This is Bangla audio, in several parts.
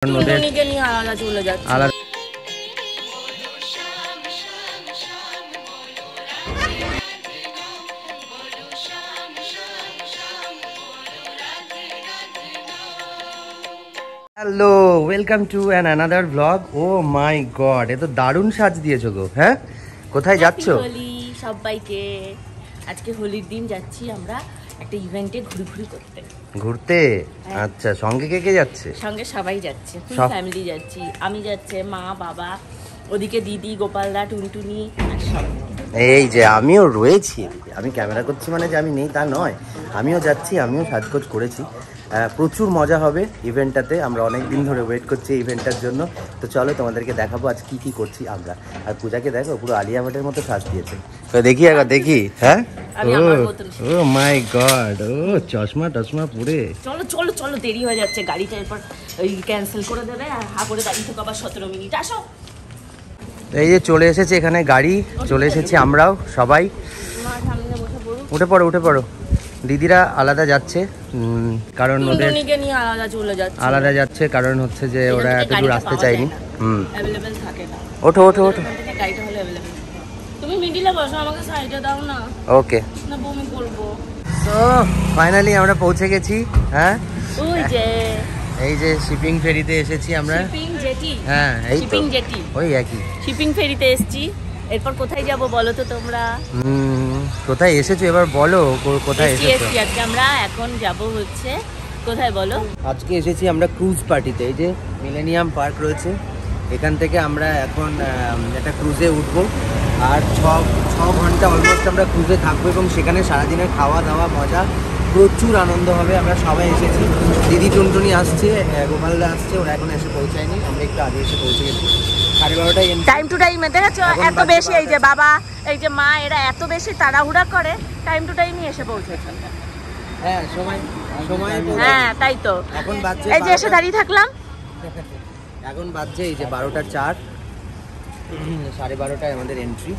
আলাদা চলে যাচ্ছে আলাদা। Hello, welcome to an another blog. Oh my god, এ তো দারুণ সাজ দিয়েছো গো। হ্যাঁ, কোথায় যাচ্ছো? সবাইকে আজকে হোলির দিন যাচ্ছি আমরা একটা ইভেন্টে ঘুরতে। আচ্ছা, সঙ্গে কে কে যাচ্ছে? সঙ্গে সবাই যাচ্ছে, ফুল ফ্যামিলি যাচ্ছি। আমি যাচ্ছে, মা বাবা, ওদিকে দিদি, গোপালদা, টুনটুনি, এই যে আমিও রয়েছি। আমি ক্যামেরা করছি মানে যে আমি নেই তা নয়, আমিও যাচ্ছি, আমিও সাজগোজ করেছি। প্রচুর মজা হবে ইভেন্টটাতে। আমরা অনেক দিন ধরে ওয়েট করছি ইভেন্টটার জন্য। তো চলো তোমাদেরকে দেখাবো আজ কি কি করছি আমরা। আর পূজাকে দেখো, পুরো আলিয়া ভাটের মতো সাজ দিয়েছে। তো দেখি একবার দেখি। হ্যাঁ, ও মাই গড, ও চশমা টশমা পরে। চলো চলো চলো, দেরি হয়ে যাচ্ছে, গাড়িটা এরপর ওই ক্যান্সেল করে দেবে। আর হা করে দাঁড়িয়ে থাকো আবার 17 মিনিট। আসো, এই যে চলে এসেছে এখানে গাড়ি, চলে এসেছি আমরাও সবাই। উঠে পড়ো উঠে পড়ো। দিদিরা আলাদা যাচ্ছে, কারণ ওদের আলাদা যাচ্ছে, কারণ হচ্ছে যে ওরা এত দূর আসতে চায়নি। ওঠো ওঠো ওঠো। ওকে, তো ফাইনালি আমরা পৌঁছে গেছি। হ্যাঁ, এই যে শিপিং ফেরিতে এসেছি আমরা। হ্যাঁ, এই তো ওই একই শিপিং ফেরিতে এসেছি। এরপর কোথায় যাব বলো তো তোমরা? কোথায় এসেছো এবার বলো, কোথায় এসেছো? আজকে আমরা এখন যাব হচ্ছে কোথায় বলো? আজকে এসেছি আমরা ক্রুজ পার্টিতে। এই যে মিলেনিয়াম পার্ক রয়েছে, এখান থেকে আমরা এখন একটা ক্রুজে উঠবো। আর ছ ঘন্টা অলমোস্ট আমরা ক্রুজে থাকবো এবং সেখানে সারাদিনের খাওয়া দাওয়া মজা, প্রচুর আনন্দ হবে। আমরা সবাই এসেছি, দিদি টুনটুনি আসছে, গোপালদা আসছে, ওরা এখন এসে পৌঁছায়নি, আমরা একটু আগে এসে পৌঁছে গেছি। 12:30 টাইম টু টাইম দেখেছো, এত বেশি এই যে বাবা, এই যে মা, এরা এত বেশি তাড়াহুড়া করে, টাইম টু টাইমই এসে পৌঁছেছে। হ্যাঁ, সময় হ্যাঁ, তাই তো। এখন বাজছে, এই যে এসে দাঁড়িয়ে থাকলাম, এখন বাজছে এই যে 12:04, 12:30টায় আমাদের এন্ট্রি।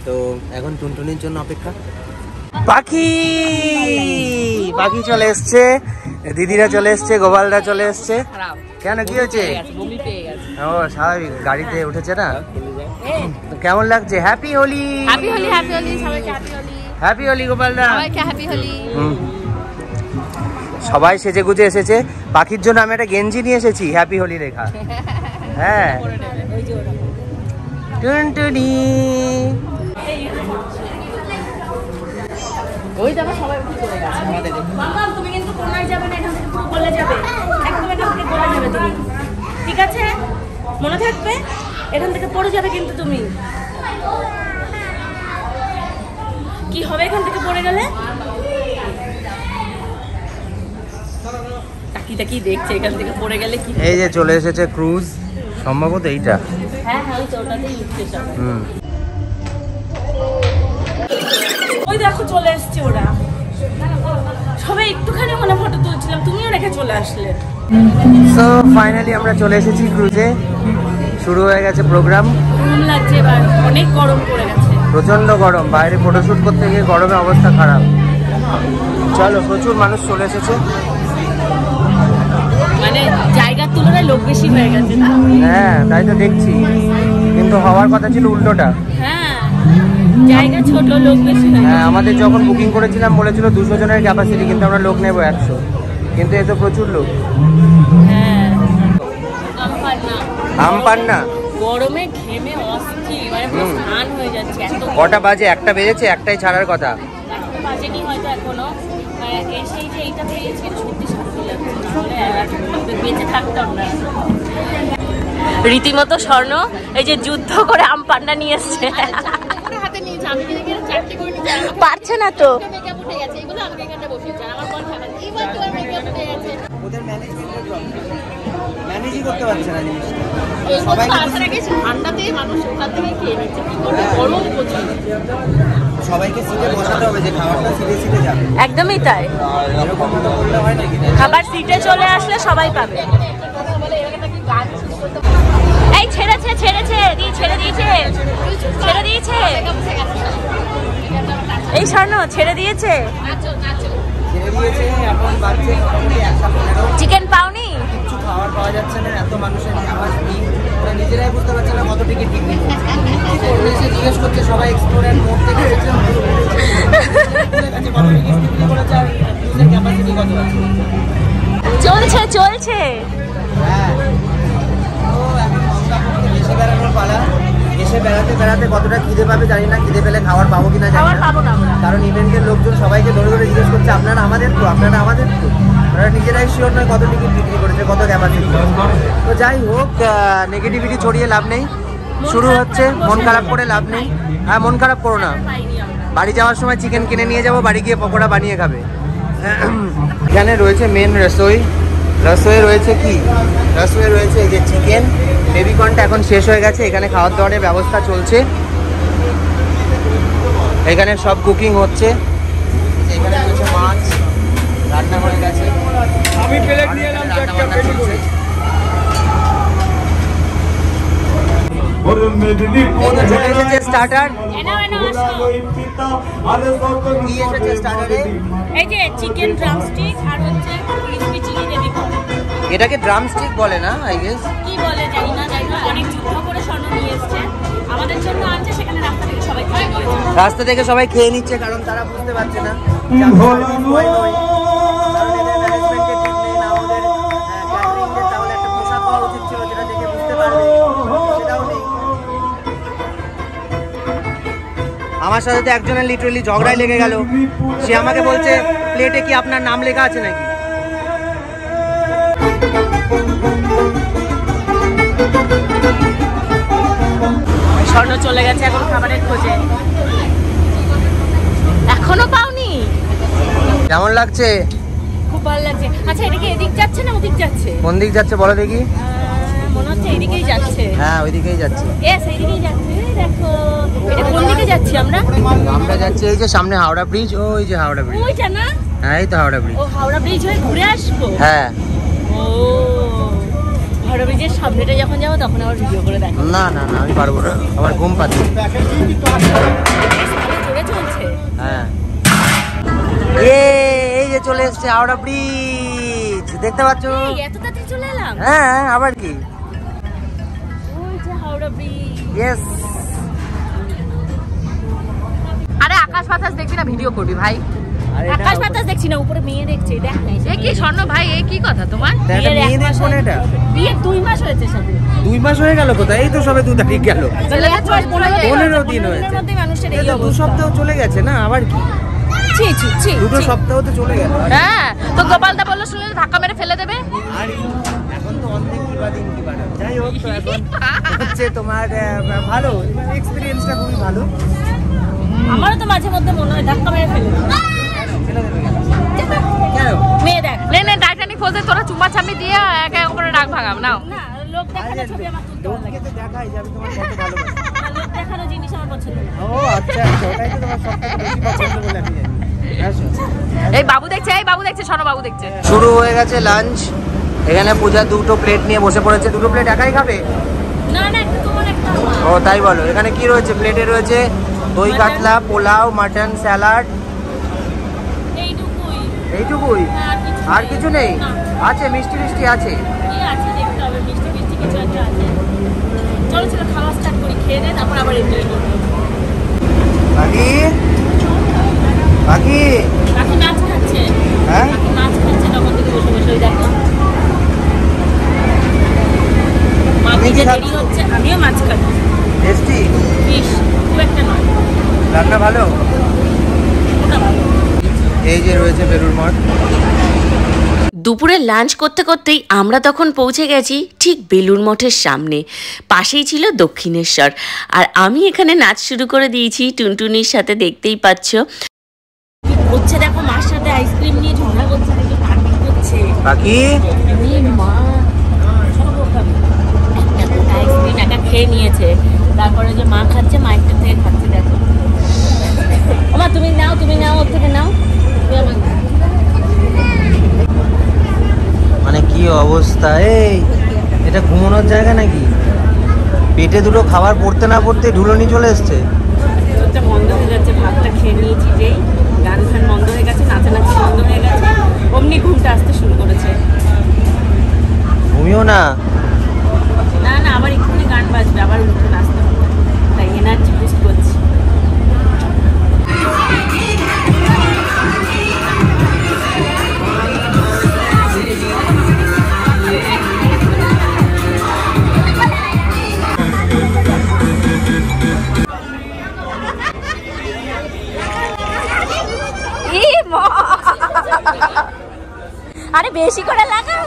তো এখন টুনটুনির জন্য অপেক্ষা। পাখি চলে এসছে, দিদিরা চলে এসছে, গোপালদা চলে এসছে। কেন, কি হয়েছে? ও স্বাভাবিক, গাড়িতে উঠেছে না। কেমন লাগছে? Happy Holi, happy Holi, happy Holi, সবাইকে হ্যাপি হোলি, হ্যাপি হোলি গোপালদা, সবাইকে হ্যাপি হোলি। সবাই সেজে গুজে এসেছে। পাখির জন্য আমি একটা গেঞ্জি নিয়ে এসেছি হ্যাপি হোলি লেখা। হ্যাঁ, টুনটুনি। ওই দেখো সবাই উঠে চলে গেছে। মামা, তুমি কিন্তু কোনায় যাবে না, এখান থেকে পুরো গলে যাবে, একদম এখান থেকে গলে যাবে তুমি, ঠিক আছে? মনে থাকবে, এখান থেকে পড়ে যাবে কিন্তু তুমি। কি হবে এখান থেকে পড়ে গেলে? তাকি দেখছে এখান থেকে পড়ে গেলে কি। এই যে চলে এসেছে ক্রুজ, সম্ভবত এইটা। হ্যাঁ হ্যাঁ, ওই চৌটাতেই উঠতে যাবে। ওই দেখো চলে এসছে ওরা সবাই। একটুখানি মনে ফটো তুলছিলাম, তুমিও রেখে চলে আসলে। সো ফাইনালি আমরা চলে এসেছি ক্রুজে, শুরু হয়ে গেছে প্রোগ্রাম। গরম লাগছে এবার, অনেক গরম পড়ে গেছে, প্রচন্ড গরম। বাইরে ফটোশুট করতে গিয়ে গরমে অবস্থা খারাপ। চলো, প্রচুর মানুষ চলে এসেছে, মানে জায়গার তুলনায় লোক বেশি হয়ে গেছে না? হ্যাঁ, তাই তো দেখছি, কিন্তু হওয়ার কথা ছিল উল্টোটা। হ্যাঁ, জায়গা ছোট, লোক বেশি। হ্যাঁ, আমাদের যখন বুকিং করেছিলাম বলেছিল 200 জনের ক্যাপাসিটি, কিন্তু আমরা লোক নেবো 100, কিন্তু এ তো প্রচুর লোক। হ্যাঁ, আমপান্না গরমে ঘেমে অস্থির, মানে পুরো স্নান হয়ে যাচ্ছে। কটা বাজে? 1টা বেজেছে, 1টায় ছাড়ার কথা। 1টা বাজেনি হয়তো এখনো। এসেই যে এইটা পেয়েছি, সত্যি শান্তি লাগছে, নাহলে বেঁচে থাকতাম না। রীতিমতো স্বর্ণ এই যে যুদ্ধ করে আম পান্না নিয়ে এসছে, পারছে না তো। ম্যানেজই করতে পারছে না জিনিসটা। সবাইকে সিটে বসাতে হবে, যে খাবারটা সিটে সিটে যাবে। একদমই তাই, এরকম তো করলে হয় নাকি? খাবার সিটে চলে আসলে সবাই পাবে। এই ছেড়েছে ছেড়ে দিয়েছে এই স্বর্ণ ছেড়ে দিয়েছে। চিকেন পাওনি? খাবার পাওয়া যাচ্ছে না, এত মানুষের আওয়াজ নেই, ওরা নিজেরাই বুঝতে পারছে না কত টিকিট বিক্রি করছে। এসে জিজ্ঞেস করছে সবাই এক্সপ্লোরেন্ট মোড থেকে এসেছে, কত টিকিট বিক্রি করেছে আর ইউজের ক্যাপাসিটি কত আছে। চলছে চলছে। হ্যাঁ, তো এখন মমতাপুরকে এসে বেড়ানোর পালা। এসে বেড়াতে বেড়াতে কতটা খিদে পাবে জানি না, খিদে পেলে খাবার পাবো কিনা জানি খাবার না, পাবো না আমরা। কারণ ইভেন্টের লোকজন সবাইকে ধরে ধরে জিজ্ঞেস করছে আপনারা আমাদের তো, আপনারা আমাদের তো। ওরা নিজেরাই শিওর নয় কত টিকিট বিক্রি করেছে, কত ক্যাপাসিটি। তো যাই হোক, নেগেটিভিটি ছড়িয়ে লাভ নেই, শুরু হচ্ছে। মন খারাপ করে লাভ নেই। হ্যাঁ, মন খারাপ করো না। বাড়ি যাওয়ার সময় চিকেন কিনে নিয়ে যাবো, বাড়ি গিয়ে পকোড়া বানিয়ে খাবে। এখানে রয়েছে মেন রসোই। রসোই রয়েছে কি? রসোই রয়েছে এই যে চিকেন। বেবিকর্নটা এখন শেষ হয়ে গেছে, এখানে খাওয়ার দাওয়ারের ব্যবস্থা চলছে, এখানে সব কুকিং হচ্ছে। এখানে রয়েছে মাছ, রান্না হয়ে গেছে, আমি প্লেট নিয়ে এলাম রান্না বান্না চলছে। চলে এসেছে স্টার্টার। কি এসেছে স্টার্টারে? এই যে চিকেন ড্রামস্টিক আর হচ্ছে ক্রিসপি চিলি বেবিকর্ন। এটাকে ড্রামস্টিক বলে না, আই গেস। কি বলে জানি না, জানি না। অনেক যুদ্ধ করে স্বর্ণ নিয়ে এসছে আমাদের জন্য, আনছে সেখানে রাস্তা থেকে সবাই খেয়ে নিয়েছে। রাস্তা থেকে সবাই খেয়ে নিচ্ছে, কারণ তারা বুঝতে পারছে না যে আমি service boy নই। কারণ এদের management এর ঠিক নেই না, ওদের catering দের তাহলে একটা পোশাক হওয়া উচিত ছিল যেটা দেখে বুঝতে পারবে, সেটাও নেই। আমার সাথে তো একজনের লিটারালি ঝগড়ায় লেগে গেল। সে আমাকে বলছে প্লেটে কি আপনার নাম লেখা আছে নাকি। স্বর্ণ চলে গেছে এখন খাবারের খোঁজে। এখনো পাওনি? কেমন লাগছে? খুব ভালো লাগছে। আচ্ছা, এটা কি এদিক যাচ্ছে না ওদিক যাচ্ছে? কোন দিক যাচ্ছে বলো দেখি। মনে হচ্ছে এইদিকেই যাচ্ছে। হ্যাঁ, ওইদিকেই যাচ্ছে। এস, এইদিকেই যাচ্ছে। দেখো এটা কোন দিকে যাচ্ছি আমরা? আমরা যাচ্ছি এই যে সামনে হাওড়া ব্রিজ, ওই যে হাওড়া ব্রিজ। ওইটা না? হ্যাঁ, এই তো হাওড়া ব্রিজ। ও, হাওড়া ব্রিজ হয়ে ঘুরে আসবো? হ্যাঁ। ও, হাওড়া ব্রিজের সামনেটা যখন যাবো তখন আবার ভিডিও করে দেখো। না না না, আমি পারবো না, আমার ঘুম পাচ্ছে। জোরে চলছে। হ্যাঁ, এই যে চলে এসেছে হাওড়া ব্রিজ, দেখতে পাচ্ছ? এই, এত তাড়াতাড়ি চলে এলাম? হ্যাঁ, আবার কি? ওই যে হাওড়া ব্রিজ। ইয়েস। আরে আকাশ বাতাস দেখবি না, ভিডিও করবি ভাই। আকাশ বাতাস দেখছি না, উপরে মেয়ে দেখছি। দেখ না, এ কি স্বর্ণ ভাই, এই কি কথা তোমার? বিয়ের 2 মাস হয়েছে সবে। 2 মাস হয়ে গেল কোথায়? এই তো সবে 2 তারিখ গেল। 15 দিন হয়েছে। মধ্যে মানুষের এই এই তো 2 অবস্থা। সপ্তাহ চলে গেছে না, আবার কি? ছি ছি ছি। 2 সপ্তাহ তো চলে গেল। হ্যাঁ, তো গোপালদা বললো শুনলে ধাক্কা মেরে ফেলে দেবে। আর এখন তো অনেক কি বাদিন কি বাড়া। যাই হোক, তো এখন হচ্ছে তোমার ভালো এক্সপেরিয়েন্সটা, খুবই ভালো। আমারও তো মাঝে মধ্যে মনে হয় ধাক্কা মেরে ফেলে। কেন? মেয়ে দেখ নে টাইটানিক ফোজে তোরা চুম্মা চামি দিয়ে একে অপরের রাগ ভাগাম নাও। না, লোক দেখানো ছবি আমার তুলতে ভালো লাগে। লোককে তো দেখাই যে আমি তোমার কত ভালোবাসি। লোক দেখানো জিনিস আমার পছন্দ না। ও আচ্ছা আচ্ছা, ওটাই তো তোমার সবথেকে বেশি পছন্দ বলে আমি জানি। আসো। এই বাবু দেখছে, স্বর্ণ বাবু দেখছে। শুরু হয়ে গেছে লাঞ্চ। এখানে পূজা 2টো প্লেট নিয়ে বসে পড়েছে। 2টো প্লেট একাই খাবে? না না, একটু তোমার একটা ও তাই বলো। এখানে কি রয়েছে প্লেটে? রয়েছে দই কাতলা, পোলাও, মাটন, স্যালাড, এইটুকুই। এইটুকুই? আর কিছু নেই? না। আছে মিষ্টি মিষ্টি আছে। কি আছে দেখতে হবে, মিষ্টি মিষ্টি কিছু একটা আছে। চলো চলো, খাওয়া স্টার্ট করি, খেয়ে দে, তারপর আবার এনজয় করবো। বাকি বাকি কাকু নাচ খাচ্ছে। হ্যাঁ, কাকু নাচ খাচ্ছে তখন থেকে বসে বসে, ওই দেখো। মাকে যে দেরি হচ্ছে, আমিও মাছ খাচ্ছি। টেস্টি? ফিশ খুব একটা নয়, রান্না ভালো? ওটা ভালো। এই যে রয়েছে বেলুড় মঠ। দুপুরে লাঞ্চ করতে করতেই আমরা তখন পৌঁছে গেছি ঠিক বেলুড় মঠের সামনে। পাশেই ছিল দক্ষিণেশ্বর, আর আমি এখানে নাচ শুরু করে দিয়েছি টুনটুনির সাথে, দেখতেই পাচ্ছ। হচ্ছে দেখো, মার সাথে আইসক্রিম নিয়ে ঝগড়া করছে, দেখে কান্না করছে। বাকি মা আইসক্রিম একা খেয়ে নিয়েছে, তারপরে যে মা খাচ্ছে, মা একটা থেকে খাচ্ছে। দেখো মা, তুমি নাও ওর থেকে নাও। মানে কি অবস্থা! এই এটা ঘুমানোর জায়গা নাকি? পেটে 2টো খাবার পড়তে না পড়তে ঢুলনি চলে এসছে। চোখটা বন্ধ হয়ে যাচ্ছে, ভাতটা খেয়ে নিয়েছি যেই, গান ফান বন্ধ হয়ে গেছে, নাচানাচি বন্ধ হয়ে গেছে, অমনি ঘুমটা আসতে শুরু করেছে। ঘুম তুমিও না? না না, আবার এক্ষুনি গান বাজবে, আবার উঠে নাচতে হবে, তাই এনার্জি বুস্ট করছি। আরে বেশি করে লাগা।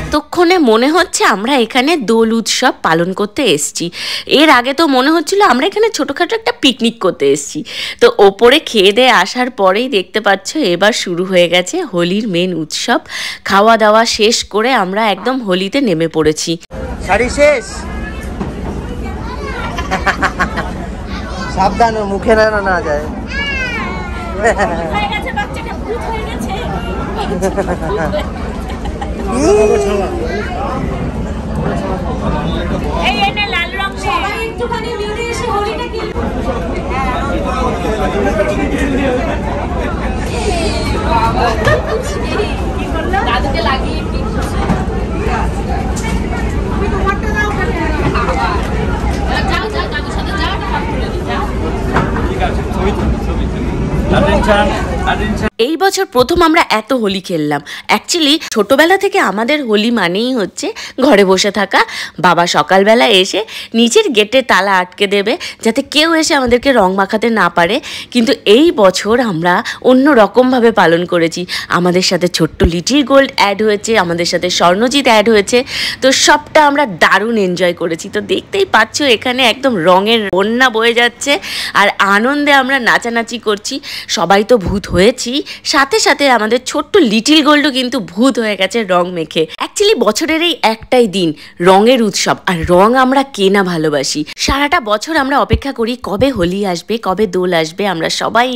এতক্ষণে মনে হচ্ছে আমরা এখানে দোল উৎসব পালন করতে এসেছি। এর আগে তো মনে হচ্ছিল আমরা এখানে ছোটোখাটো একটা পিকনিক করতে এসেছি। তো ওপরে খেয়ে দিয়ে আসার পরেই দেখতে পাচ্ছ এবার শুরু হয়ে গেছে হোলির মেন উৎসব। খাওয়া দাওয়া শেষ করে আমরা একদম হোলিতে নেমে পড়েছি। শাড়ি শেষ? সাবধান, মুখে না না যায়। হয়ে গেছে, বাচ্চাটা ভূত হয়ে গেছে। এই এনে লাল রং সবাই একটুখানি মিউটে এসে হোলিটা কি করলো? দাদুকে লাগিয়ে কি তুমি তোমারটা দাও ওখানে। যাও যাও দাদুর সাথে যাও, হাত তুলে দিই, যাও। ঠিক আছে, ছবি এই বছর প্রথম আমরা এত হোলি খেললাম। অ্যাকচুয়ালি ছোটবেলা থেকে আমাদের হোলি মানেই হচ্ছে ঘরে বসে থাকা। বাবা সকালবেলা এসে নিচের গেটে তালা আটকে দেবে যাতে কেউ এসে আমাদেরকে রং মাখাতে না পারে। কিন্তু এই বছর আমরা অন্য রকমভাবে পালন করেছি। আমাদের সাথে ছোট্ট লিটিল গোল্ড অ্যাড হয়েছে, আমাদের সাথে স্বর্ণজিৎ অ্যাড হয়েছে। তো সবটা আমরা দারুণ এনজয় করেছি। তো দেখতেই পাচ্ছ এখানে একদম রঙের বন্যা বয়ে যাচ্ছে আর আনন্দে আমরা নাচানাচি করছি। সবাই তো ভূত হয়েছি, সাথে সাথে আমাদের ছোট্ট লিটিল গোল্ডও কিন্তু ভূত হয়ে গেছে রং মেখে। অ্যাকচুয়ালি বছরের এই একটাই দিন, রঙের উৎসব, আর রং আমরা কে না ভালোবাসি। সারাটা বছর আমরা অপেক্ষা করি কবে হোলি আসবে, কবে দোল আসবে, আমরা সবাই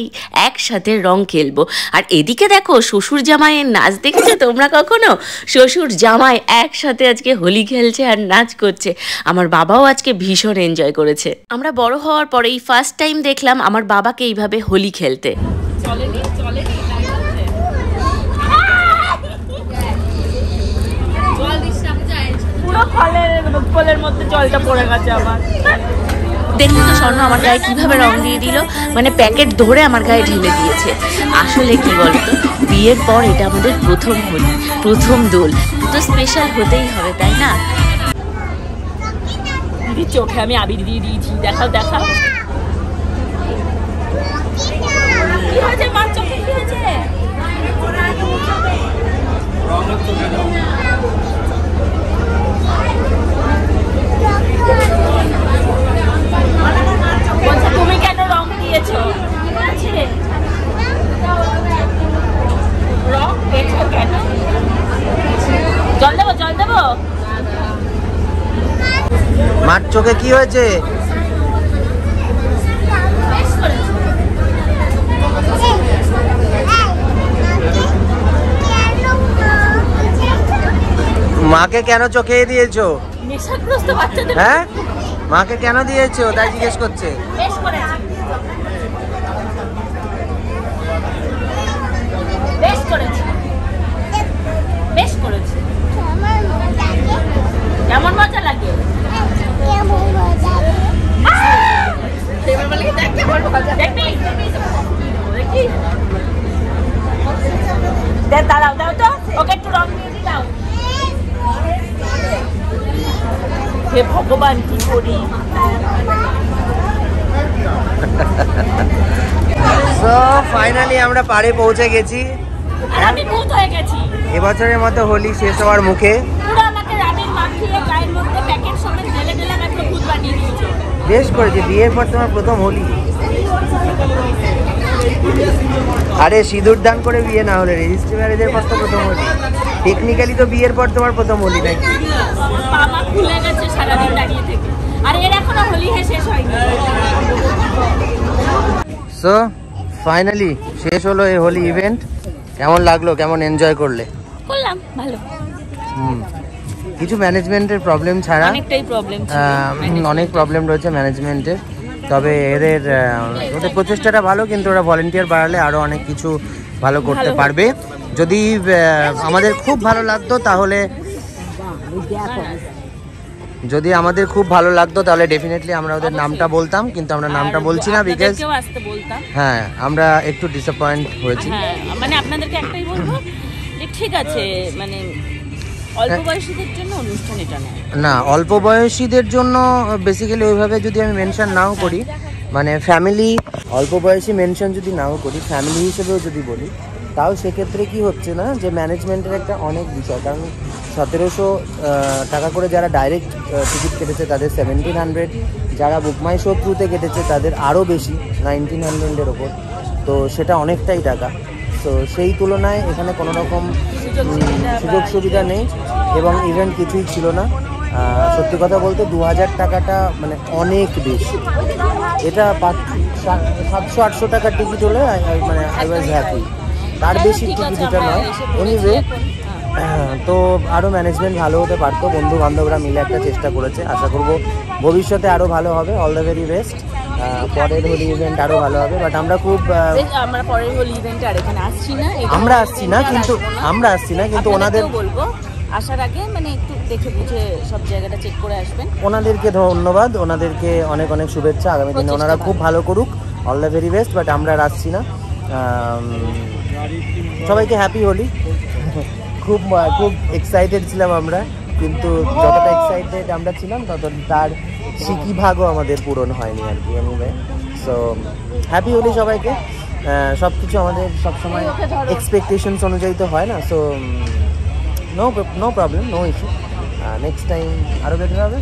একসাথে রং খেলবো। আর এদিকে দেখো শ্বশুর জামাইয়ের নাচ দেখেছো তোমরা কখনো? শ্বশুর জামাই একসাথে আজকে হোলি খেলছে আর নাচ করছে। আমার বাবাও আজকে ভীষণ এনজয় করেছে। আমরা বড় হওয়ার পরেই ফার্স্ট টাইম দেখলাম আমার বাবাকে এইভাবে হোলি খেলতে। পুরো কলের মধ্যে জলটা পড়ে গেছে আমার। দেখলি তো স্বর্ণ আমার গায়ে কিভাবে রং দিয়ে দিল, মানে প্যাকেট ধরে আমার গায়ে ঢেলে দিয়েছে। আসলে কি বলতো, বিয়ের পর এটা আমাদের প্রথম হোলি, প্রথম দোল, তো স্পেশাল হতেই হবে, তাই না? দিদি চোখে আমি আবির দিয়ে দিয়েছি, দেখাও দেখাও। কি হয়েছে মার চোখে, কি হয়েছে? তুমি কেন রং দিয়েছো? রং দিয়েছো কেন? জল দেবো, জল দেবো। মার চোখে কি হয়েছে? মাকে কেন চোখে দিয়েছো? নেশাগ্রস্ত বাচ্চাদের। হ্যাঁ, মাকে কেন দিয়েছো তাই জিজ্ঞেস করছে। বেশ করেছি, বেশ করেছি, বেশ করেছি। কেমন মজা লাগে? দেখবি? দেখি? দাঁড়াও, দাও তো, ওকে একটু রং দিয়ে দিই, দাও। হে ভগবান, কি করি? সো ফাইনালি আমরা পাড়ে পৌঁছে গেছি। আমি ভূত হয়ে গেছি। এবছরের মতো হোলি শেষ হওয়ার মুখে। পুরো আমাকে রাবির মাখিয়ে গায়ের মধ্যে প্যাকেট সমেত ঢেলে ঢেলে আমাকে ভূত বানিয়ে দিয়েছে। বেশ করেছে, বিয়ের পর তোমার প্রথম হোলি। আরে সিঁদুর দান করে বিয়ে না হলে রেজিস্ট্রি ম্যারেজের পর তো প্রথম হোলি। টেকনিক্যালি তো বিয়ের পর তোমার প্রথম হোলি নাকি? পামা খুলে গেছে সারাদিন দাঁড়িয়ে থেকে, আর এর এখনো হোলি শেষ হয়নি। সো ফাইনালি শেষ হলো এই হোলি ইভেন্ট। কেমন লাগলো, কেমন এনজয় করলে? করলাম ভালো। কিছু ম্যানেজমেন্টের প্রবলেম ছাড়া অনেকটাই প্রবলেম অনেক প্রবলেম রয়েছে ম্যানেজমেন্টের। তবে ওদের প্রচেষ্টাটা ভালো, কিন্তু ওরা ভলেন্টিয়ার বাড়ালে আরও অনেক কিছু ভালো করতে পারবে। যদি আমাদের খুব ভালো লাগতো তাহলে ডেফিনেটলি আমরা ওদের নামটা বলতাম, কিন্তু আমরা নামটা বলছি না বিকজ হ্যাঁ আমরা একটু ডিসঅ্যাপয়েন্ট হয়েছি। মানে আপনাদেরকে একটাই বলবো যে ঠিক আছে, মানে অল্প বয়সীদের জন্য অনুষ্ঠান এটা না, অল্প বয়সীদের জন্য বেসিক্যালি ওইভাবে যদি আমি মেনশন নাও করি, মানে ফ্যামিলি অল্প বয়সী মেনশন যদি নাও করি, ফ্যামিলি হিসেবেও যদি বলি, তাও সেক্ষেত্রে কি হচ্ছে না যে ম্যানেজমেন্টের একটা অনেক বিষয়। কারণ 1700 টাকা করে যারা ডাইরেক্ট টিকিট কেটেছে তাদের 1700, যারা বুকমাই শো থ্রুতে কেটেছে তাদের আরও বেশি 1900-এর ওপর। তো সেটা অনেকটাই টাকা। তো সেই তুলনায় এখানে কোনো রকম সুযোগ সুবিধা নেই এবং ইভেন্ট কিছুই ছিল না। সত্যি কথা বলতে 2000 টাকাটা মানে অনেক বেশি। এটা 700-800 টাকার টিকিট হলে মানে আই ওয়াজ হ্যাপি, তার বেশি টিকিট এটা নয়। এনিওয়ে, তো আরও ম্যানেজমেন্ট ভালো হতে পারতো, বন্ধু বান্ধবরা মিলে একটা চেষ্টা করেছে। আশা করবো ভবিষ্যতে আরও ভালো হবে। All the very best. পরের হোলি ইভেন্ট আরও ভালো হবে। বাট আমরা পরের হোলি ইভেন্টে আর এখানে আসছি না, কিন্তু ওনাদের বলবো আসার আগে মানে একটু দেখে বুঝে সব জায়গাটা চেক করে আসবেন। ওনাদেরকে ধন্যবাদ, ওনাদেরকে অনেক অনেক শুভেচ্ছা। আগামী দিনে ওনারা খুব ভালো করুক। All the very best. But আমরা আর আসছি না। সবাইকে হ্যাপি হোলি। খুব এক্সাইটেড ছিলাম আমরা, কিন্তু যতটা এক্সাইটেড আমরা ছিলাম তার সিকি ভাগও আমাদের পূরণ হয়নি আর কি। এনিওয়ে, সো হ্যাপি হোলি সবাইকে। সব কিছু আমাদের সবসময় এক্সপেকটেশনস অনুযায়ী তো হয় না। So no problem, no issue. Next time আরও বেটার হবে,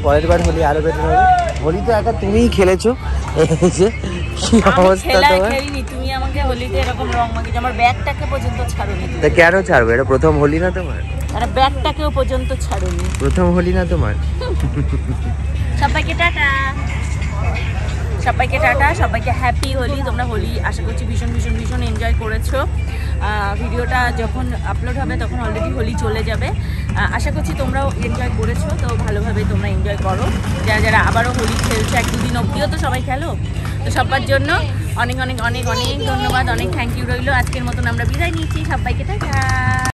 পরের বার হোলি আরও বেটার হবে। হোলি তো একা তুমিই খেলেছো, কি অবস্থা তোমার? তুমি আমাকে হোলিতে এরকম রং মাখিয়েছো, আমার ব্যাগটাকে পর্যন্ত ছাড়োনি। তা কেন ছাড়বে? এটা প্রথম হোলি না তোমার? আরে ব্যাগটাকেও পর্যন্ত ছাড়োনি। প্রথম হোলি না তোমার? সবাইকে টাটা, সবাইকে হ্যাপি হোলি। তোমরা হোলি আশা করছি ভীষণ ভীষণ ভীষণ এনজয় করেছো। ভিডিওটা যখন আপলোড হবে তখন অলরেডি হোলি চলে যাবে। আশা করছি তোমরাও এনজয় করেছো। তো ভালোভাবে তোমরা এনজয় করো। যারা যারা আবারও হোলি খেলছো, 1-2 দিন অবধিও তো সবাই খেলো। তো সবার জন্য অনেক অনেক অনেক অনেক ধন্যবাদ, অনেক থ্যাংক ইউ রইলো। আজকের মতন আমরা বিদায় নিচ্ছি। সবাইকে টাটা।